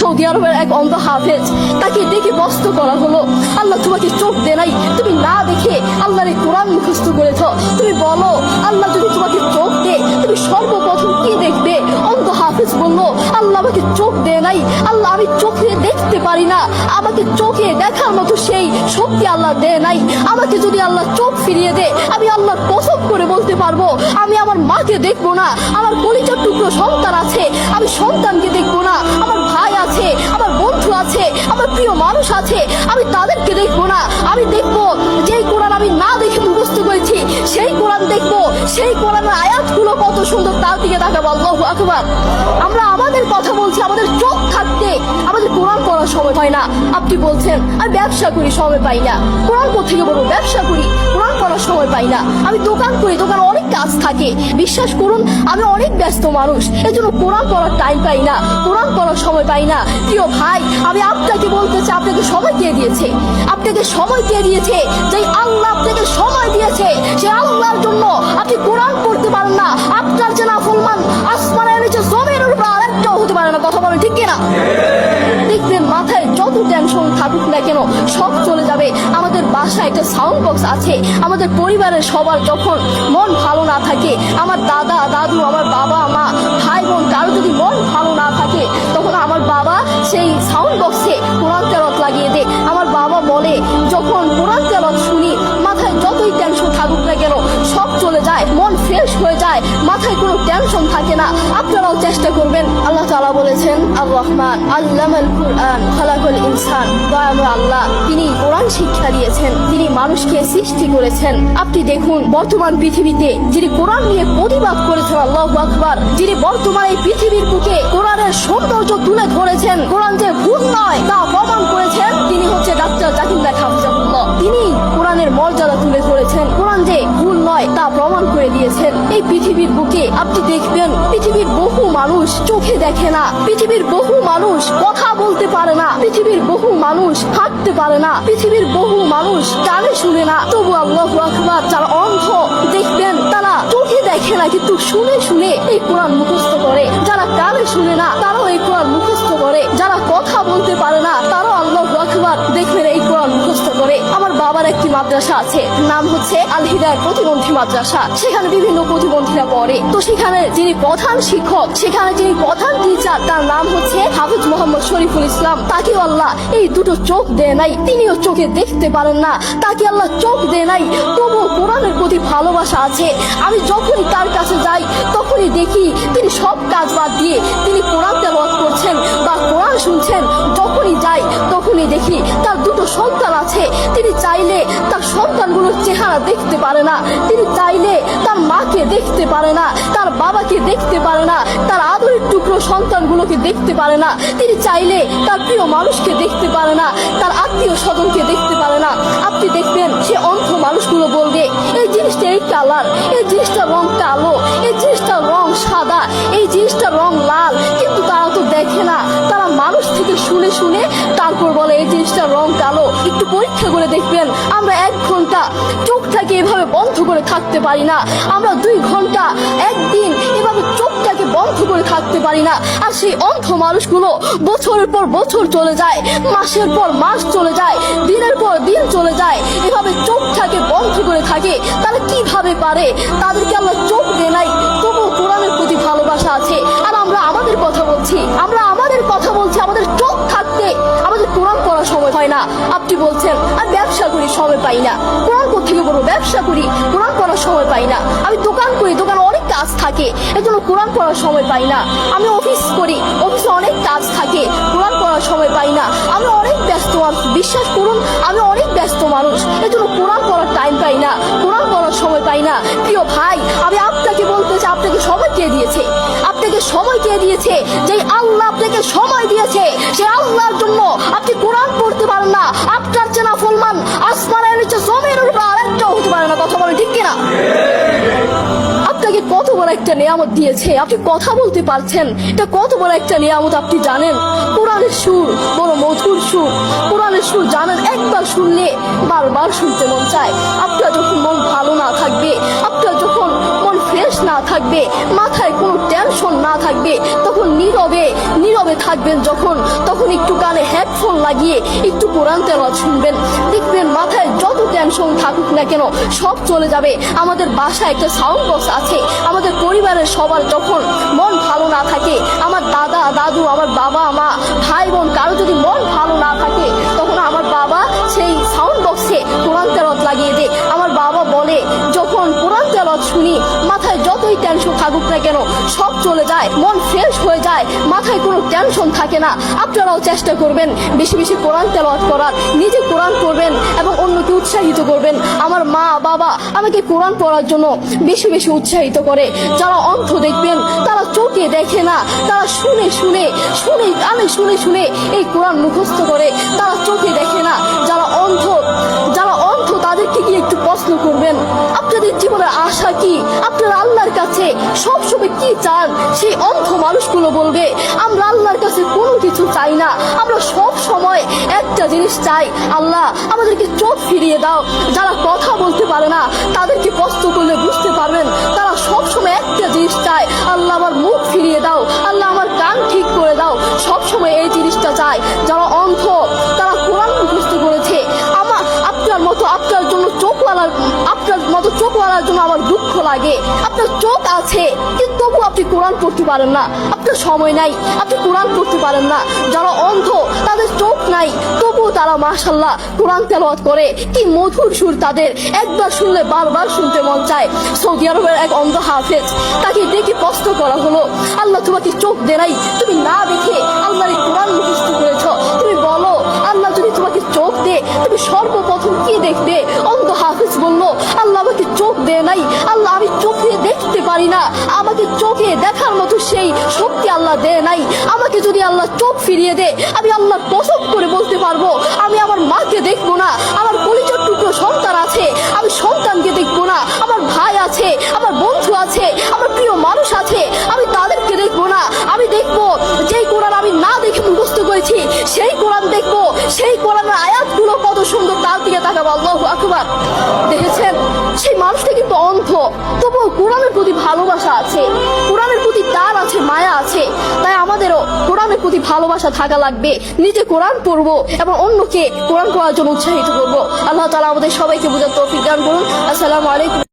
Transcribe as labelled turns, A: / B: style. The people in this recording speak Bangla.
A: সৌদি আরবের এক অন্ধ হাফেজ, তাকে দেখে বস্ত করা হলো, আল্লাহ তোমাকে চোখ দে নাই, তুমি না দেখে আল্লাহর এই কোরআন মুখস্থ করেছ, তুমি বলো আল্লাহ যদি তোমাকে চোখ দে তুমি সর্বপ্রথম কি দেখবে? অন্ধ হাফেজ বলল, আল্লাহ আমাকে চোখ দে নাই, আল্লাহ আমি চোখে দেখতে পারি না, আমাকে চোখে দেখার মতো সেই শক্তি আল্লাহ দে নাই। আমাকে যদি আল্লাহ চোখ ফিরিয়ে দে, আমি আল্লাহ কসম করে বলতে পারবো আমি আমার মাকে দেখবো না, আমার কলিজার টুকরো সন্তান আছে আমি সন্তানকে দেখবো না, আমার ভাই আছে, আমার বন্ধু আছে, আমার প্রিয় মানুষ আছে আমি তাদেরকে দেখবো না। আমি দেখবো যেই কোরআন আমি না দেখে মুখস্থ করেছি সেই কোরআন দেখবো, সেই কোরআনের আয়াতগুলো কত সুন্দর তার দিকে তাকাবো। আল্লাহু আকবার। আমরা আমাদের কথা বলছি, আমাদের চোখ থাকতে আমাদের কোরআন পড়ার সময় হয় না। আপনি বলছেন আমি ব্যবসা করি সময় পাই না, কোরআন কোথেকে বলবো? ব্যবসা করি কোরআন পড়ার সময় পাই না। আমি দোকান করি, দোকানে অনেক কাজ থাকে, বিশ্বাস করুন আমি অনেক ব্যস্ত মানুষ, এজন্য কোরআন পড়ার টাইম পাই না, কোরআন পড়ার সময় পাই না। প্রিয় ভাই, আমি আপনাকে বলতে চাই আপনাকে সময় কে দিয়েছে? আপনাকে সময় কে দিয়েছে? যে আল্লাহ আপনাকে সময় দিয়েছে সে আল্লাহর জন্য আপনি কোরআন পড়তে পারেন না। আপনার যে নাফরমান আসমানের নিচে জমিনের উপর আরেকটাও হতে পারে না। কথা বলেন ঠিক কিনা? দেখবেন মাথায় যত টেনশন থাকুক না কেন সব চলে যাবে। আমাদের বাসায় একটা সাউন্ড বক্স আছে, আমাদের পরিবারের সবার যখন মন ভালো না থাকে, আমার দাদা দাদু, আমার বাবা মা, ভাই বোন কারো যদি মন ভালো না থাকে, তখন আমার বাবা সেই সাউন্ড বক্সে কোরআন তেলাওয়াত লাগিয়ে দেয়। আমার বাবা বলে যখন কোরআন তেলাওয়াত শুনি মাথায় যতই টেনশন থাকুক না কেন সব চলে যায়, মন ফ্রেশ হয়ে যায়, মাথায় কোনো টেনশন থাকে না। আপনারাও চেষ্টা করবেন। আল্লাহ তাআলা বলেছেন আর রহমান আল্লামাল কুরআন খালাকাল ইনসান, দয়াময় আল্লাহ তিনি কোরআন শিক্ষা দিয়েছেন, তিনি মানুষকে সৃষ্টি করেছেন। আপনি দেখুন বর্তমান পৃথিবীতে যিনি কোরআন নিয়ে প্রতিবাদ করেছেন, আল্লাহু আকবার, যিনি বর্তমান এই পৃথিবীর বুকে কোরআনের সৌন্দর্য তুলে ধরেছেন, কোরআন যে ভুল নয় তা প্রমাণ করেছেন, তিনি হচ্ছে ডাক্তার জাকির নায়েক হাফিজাহুল্লাহ। তিনি কোরআনের মর্যাদা তুলে ধরেছেন, কোরআন যে ভুল নয় তা প্রমাণ করে দিয়েছেন। এই পৃথিবীর বুকে আপনি দেখবেন পৃথিবীর বহু মানুষ চোখে দেখে না, পৃথিবীর বহু মানুষ কথা বলতে পারে না, পৃথিবীর বহু মানুষ হাঁটতে পারে না, পৃথিবীর বহু মানুষ কানে শুনে না, তবু আল্লাহু আকবার যারা অন্ধ দেখবেন তারা চোখে দেখে না কিন্তু শুনে শুনে এই কোরআন মুখস্থ করে, যারা কানে শুনে না তারাও এই কোরআন মুখস্থ করে, যারা কথা বলতে পারে না তারাও আল্লাহু আকবার দেখবেন এই কোরআন মুখস্থ করে। আমার বাবার একটি মাদ্রাসা আছে, নাম হচ্ছে আল হিদায়াত প্রতিবন্ধী মাদ্রাসা, সেখানে বিভিন্ন প্রতিবন্ধীরা পড়ে। তো সেখানে যিনি প্রধান শিক্ষক, সেখানে যিনি প্রধান টিচার তার নাম হচ্ছে হাফিজ মোহাম্মদ শরীফুল ইসলাম। তাকেও আল্লাহ এই দুটো চোখ দেয় নাই, তিনিও চোখে দেখতে পারেন না, তাকে আল্লাহ চোখ দেয় নাই, তবুও কোরআনের প্রতি ভালোবাসা আছে। আমি যখনই তার কাছে যাই তখনই দেখি তিনি সব কাজ বাদ দিয়ে তিনি কোরআন তেলাওয়াত করছেন বা কোরআন শুনছেন। যখনই যাই তখনই দেখি তার দুটো সন্তান আছে, তিনি চাইলে তার সন্তানগুলোর চেহারা দেখতে পারে না, তিনি চাইলে তার মাকে দেখতে পারে না, তার বাবাকে দেখতে পারে না, তার আদরের টুকরো সন্তানগুলোকে দেখতে পারে না, তিনি চাইলে তার প্রিয় মানুষকে দেখতে পারে না, তার আত্মীয় স্বজনকে দেখতে পারে না। আপনি দেখবেন সে অন্ধ মানুষগুলো বলবে এই জিনিসটা এই কালার, এই জিনিসটার রং কালো, এই জিনিসটার রং সাদা, এই জিনিসটার রং লাল, কিন্তু তারা তো দেখে না, তারা মানুষ থেকে শুনে শুনে তারপর বলে এই জিনিসটার রং কালো। একটু পরীক্ষা করে দেখবেন আমরা 1 ঘন্টা চোখটাকে এভাবে বন্ধ করে থাকতে পারি না, আমরা 2 ঘন্টা একদিন এভাবে চোখটাকে বন্ধ করে থাকতে পারি না। আর সেই অন্ধ মানুষগুলো বছরের পর বছর চলে যায়, মাসের পর মাস চলে যায়, দিনের পর দিন চলে যায়, এভাবে চোখটাকে বন্ধ করে থাকে। তারা কিভাবে পারে? তাদেরকে আল্লাহ চোখ দেয় নাই, তবুও কোরআনের প্রতি ভালোবাসা আছে। আর আমরা আমাদের কথা বলছি, আমাদের চোখ থাকতে আমাদের কোরআন পড়ার সময় হয় না। আপনি বলছেন আমি ব্যবসা করি সময় পাই না, কোরআন কোথেকে বলবো? ব্যবসা করি কোরআন পড়ার সময় পাই না। আমি দোকান করি, দোকানে অনেক কাজ থাকে, এজন্য কোরআন পড়ার সময় পাই না। আমি অফিস করি, অফিসে অনেক কাজ থাকে, কোরআন পড়ার সময় পাই না। আমি অনেক ব্যস্ত মানুষ, বিশ্বাস করুন আমি অনেক ব্যস্ত মানুষ, এজন্য কোরআন পড়ার টাইম পাই না, কোরআন পড়ার সময় পাই না। প্রিয় ভাই, আমি আপনাকে বলতে চাই আপনাকে সময় কে দিয়েছে? আপনাকে সময় কে দিয়েছে? যে আল্লাহ আপনাকে সময় দিয়েছে সে আল্লাহর জন্য আপনি কোরআন পড়তে পারেন না। আপনার যে নাফরমান আসমানের নিচে জমিনের উপর আরেকটাও হতে পারে না। কথা বলে ঠিক কিনা? আপনাকে কত বড় একটা নিয়ামত দিয়েছে, আপনি কথা বলতে পারছেন, এটা কত বড় একটা নিয়ামত আপনি জানেন? কোরআনের সুর বড় মধুর সুর, কোরআনের সুর জানেন একবার শুনলে বারবার শুনতে মন চায়। আপনার যখন মন ভালো না থাকবে, আপনার যখন মন ফ্রেশ না থাকবে, মাথায় কোনো টেনশন না থাকবে, তখন নীরবে নীরবে থাকবেন যখন, তখন একটু কানে হেডফোন লাগিয়ে একটু কোরআন তেলাওয়াত শুনবেন। দেখবেন মাথায় যত টেনশন থাকুক না কেন সব চলে যাবে। আমাদের বাসায় একটা সাউন্ড বক্স আছে। আমাদের পরিবারের সবার যখন মন ভালো না থাকে, আমার দাদা দাদু, আমার বাবা মা, ভাই বোন কারো যদি মন ভালো না থাকে, তখন আমার বাবা সেই সাউন্ড বক্সে কোরআন তেলাওয়াত লাগিয়ে দেয়। আমার বাবা বলে, যখন কোরআন তেলাওয়াত শুনি মাথায় যতই টেনশন থাকুক না কেন সব চলে যায়, মন ফ্রেশ হয়ে যায়, মাথায় কোনো টেনশন থাকে না। আপনারাও চেষ্টা করবেন বেশি বেশি কোরআন তেলাওয়াত করার, নিজে কোরআন পড়বেন এবং অন্যকে উৎসাহিত করবেন। আমার মা বাবা আমাকে কোরআন পড়ার জন্য বেশি বেশি উৎসাহিত করে। যারা অন্ধ দেখবেন তারা চোখে দেখে না, তারা শুনে শুনে শুনে কানে শুনে শুনে এই কোরআন মুখস্থ করে, তারা চোখে দেখে না। যারা অন্ধ তাদেরকে গিয়ে একটু প্রশ্ন করবেন, আপনাদের জীবনের আশা কি, আপনারা আল্লাহর কাছে সবসময় কি চান? সেই অন্ধ মানুষগুলো বলবে, আমরা আল্লাহর কাছে কোনো কিছু চাই না, আমরা সব সময় একটা জিনিস চাই, আল্লাহ আমাদেরকে চোখ ফিরিয়ে দাও। যারা কথা বলতে পারে না তাদেরকে প্রশ্ন করলে বুঝতে পারবেন, তারা সবসময় একটা জিনিস চায়, আল্লাহ আমার মুখ ফিরিয়ে দাও, আল্লাহ আমার কান ঠিক করে দাও, সবসময় এই জিনিসটা চায়। যারা অন্ধ তারা কোরআন মুখস্থ করেছে। আপনার মতো চোখওয়ালার জন্য আমার দুঃখ লাগে। আপনার চোখ আছে কিন্তু তবু আপনি কোরআন পড়তে পারেন না, আপনার সময় নাই, আপনি কোরআন পড়তে পারেন না। যারা অন্ধ তাদের চোখ নাই তবুও তারা মাশাআল্লাহ কোরআন তেলাওয়াত করে, কি মধুর সুর তাদের, একবার শুনলে বারবার শুনতে মন চায়। সৌদি আরবের এক অন্ধ হাফেজ, তাকে দেখে প্রশ্ন করা হলো, আল্লাহ তোমাকে চোখ দেয় নাই, তুমি না দেখে আল্লাহর এই কোরআন মুখস্থ করেছ, তুমি বলো আল্লাহ যদি তোমাকে চোখ দে তুমি সর্বপ্রথম কি দেখবে? অন্ধ হাফেজ বলল, আল্লাহ আমাকে চোখ দেয় নাই, আল্লাহ আমি চোখে দেখতে পারি না, আমাকে চোখে দেখার মতো সেই শক্তি আল্লাহ দেয় নাই। আমাকে যদি আল্লাহ চোখ ফিরিয়ে দে, আমি আল্লাহ কসম করে বলতে পারবো আমি আমার মাকে দেখবো না, আমার কলিজার টুকরো সন্তান আছে আমি সন্তানকে দেখবো না, আমার ভাই আছে, আমার বন্ধু আছে, আমার প্রিয় মানুষ আছে, আমি তাদেরকে দেখবো না। আমি দেখবো যেই কোরআন আমি না দেখে মুখস্থ করেছি সেই কোরআন দেখবো, সেই কোরআনের আয়াতগুলো কত সুন্দর, তার দিকে তাকাবো। আল্লাহু আকবার। দেখেছেন, সেই মানুষটা কিন্তু অন্ধ, তবুও কোরআনের প্রতি ভালোবাসা আছে, কোরআনের প্রতি তার আছে, মায়া আছে। তাই আমাদেরও কোরআনের প্রতি ভালোবাসা থাকা লাগবে। নিজে কোরআন পড়বো এবং অন্যকে কোরআন পড়ার জন্য উৎসাহিত করবো। আল্লাহ তাআলা আমাদের সবাইকে বুঝার তৌফিক দান করুন। আসসালামু আলাইকুম।